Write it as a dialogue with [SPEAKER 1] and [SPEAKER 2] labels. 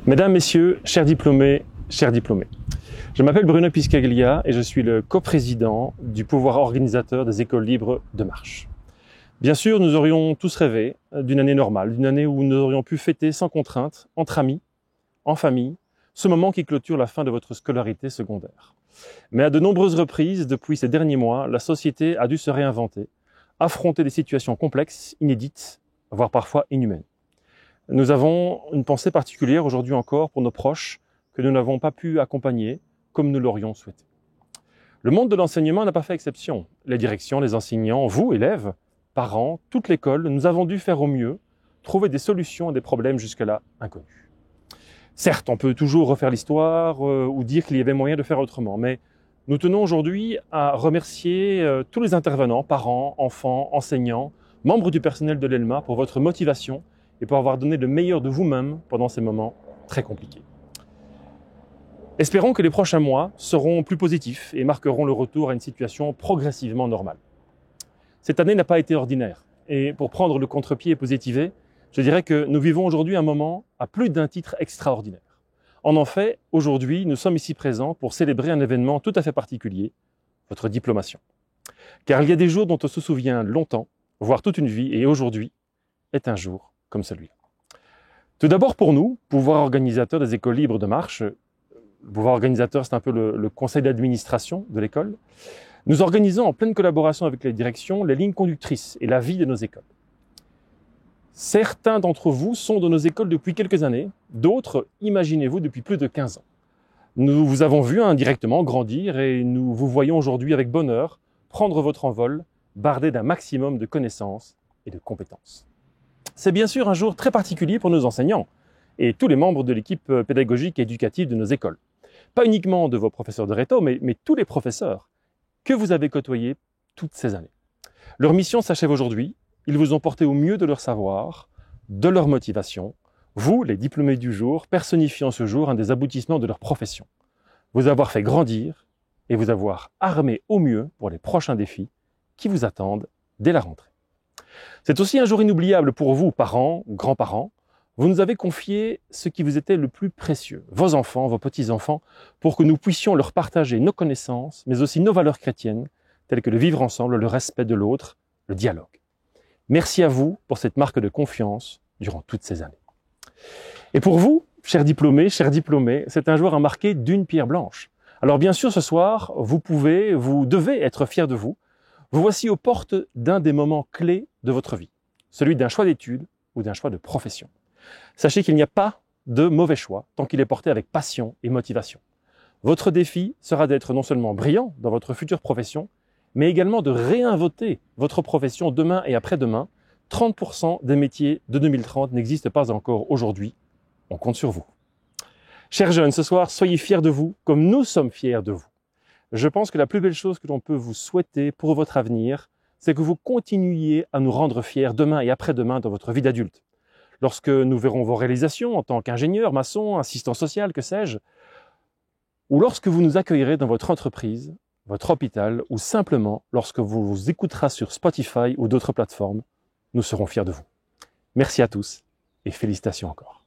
[SPEAKER 1] Mesdames, Messieurs, chers diplômés, je m'appelle Bruno Piscaglia et je suis le coprésident du pouvoir organisateur des écoles libres de marche. Bien sûr, nous aurions tous rêvé d'une année normale, d'une année où nous aurions pu fêter sans contrainte, entre amis, en famille, ce moment qui clôture la fin de votre scolarité secondaire. Mais à de nombreuses reprises, depuis ces derniers mois, la société a dû se réinventer, affronter des situations complexes, inédites, voire parfois inhumaines. Nous avons une pensée particulière aujourd'hui encore pour nos proches que nous n'avons pas pu accompagner comme nous l'aurions souhaité. Le monde de l'enseignement n'a pas fait exception. Les directions, les enseignants, vous, élèves, parents, toute l'école, nous avons dû faire au mieux, trouver des solutions à des problèmes jusque-là inconnus. Certes, on peut toujours refaire l'histoire ou dire qu'il y avait moyen de faire autrement, mais nous tenons aujourd'hui à remercier tous les intervenants, parents, enfants, enseignants, membres du personnel de l'ELMA pour votre motivation et pour avoir donné le meilleur de vous-même pendant ces moments très compliqués. Espérons que les prochains mois seront plus positifs et marqueront le retour à une situation progressivement normale. Cette année n'a pas été ordinaire et pour prendre le contre-pied et positiver, je dirais que nous vivons aujourd'hui un moment à plus d'un titre extraordinaire. En effet, aujourd'hui, nous sommes ici présents pour célébrer un événement tout à fait particulier, votre diplomation. Car il y a des jours dont on se souvient longtemps, voire toute une vie, et aujourd'hui est un jour comme celui-là. Tout d'abord pour nous, pouvoir organisateur des écoles libres de marche, le pouvoir organisateur c'est un peu le conseil d'administration de l'école, nous organisons en pleine collaboration avec les directions les lignes conductrices et la vie de nos écoles. Certains d'entre vous sont dans nos écoles depuis quelques années, d'autres, imaginez-vous, depuis plus de 15 ans. Nous vous avons vu indirectement grandir et nous vous voyons aujourd'hui avec bonheur prendre votre envol, bardé d'un maximum de connaissances et de compétences. C'est bien sûr un jour très particulier pour nos enseignants et tous les membres de l'équipe pédagogique et éducative de nos écoles. Pas uniquement de vos professeurs de réto, mais tous les professeurs que vous avez côtoyés toutes ces années. Leur mission s'achève aujourd'hui. Ils vous ont porté au mieux de leur savoir, de leur motivation. Vous, les diplômés du jour, personnifiant ce jour un des aboutissements de leur profession. Vous avoir fait grandir et vous avoir armé au mieux pour les prochains défis qui vous attendent dès la rentrée. C'est aussi un jour inoubliable pour vous, parents, grands-parents. Vous nous avez confié ce qui vous était le plus précieux, vos enfants, vos petits-enfants, pour que nous puissions leur partager nos connaissances, mais aussi nos valeurs chrétiennes, telles que le vivre ensemble, le respect de l'autre, le dialogue. Merci à vous pour cette marque de confiance durant toutes ces années. Et pour vous, chers diplômés, c'est un jour à marquer d'une pierre blanche. Alors bien sûr, ce soir, vous devez être fiers de vous. Vous voici aux portes d'un des moments clés de votre vie, celui d'un choix d'études ou d'un choix de profession. Sachez qu'il n'y a pas de mauvais choix tant qu'il est porté avec passion et motivation. Votre défi sera d'être non seulement brillant dans votre future profession, mais également de réinventer votre profession demain et après-demain. 30% des métiers de 2030 n'existent pas encore aujourd'hui. On compte sur vous. Chers jeunes, ce soir, soyez fiers de vous comme nous sommes fiers de vous. Je pense que la plus belle chose que l'on peut vous souhaiter pour votre avenir, c'est que vous continuiez à nous rendre fiers demain et après-demain dans votre vie d'adulte. Lorsque nous verrons vos réalisations en tant qu'ingénieur, maçon, assistant social, que sais-je, ou lorsque vous nous accueillerez dans votre entreprise, votre hôpital, ou simplement lorsque vous écoutera sur Spotify ou d'autres plateformes, nous serons fiers de vous. Merci à tous et félicitations encore.